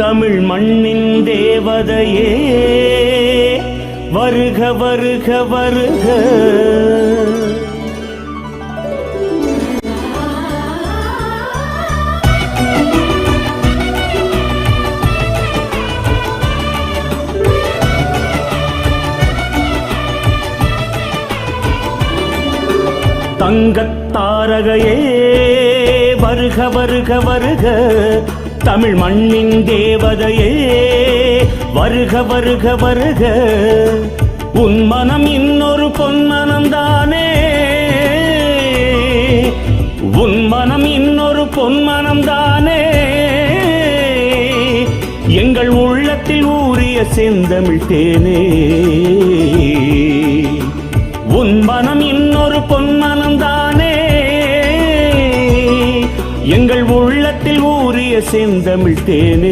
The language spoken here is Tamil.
தமிழ் மண்ணின் தேவதையே வருக வருக வருக. தங்கத் தாரகையே வருக வருக வருக. தமிழ் மண்ணின் தேவதையே வருக வருக வருக. உன் மனம் இன்னொரு பொன்மனம் தானே, உன் மனம் இன்னொரு பொன்மனம் தானே. எங்கள் உள்ளத்தில் ஊறிய செந்தமிழ் தேனே, உன் மனம் இன்னொரு பொன்மனம் தானே. எங்கள் உள்ளத்தில் ஊறிய செந்தமிழ் தேனே.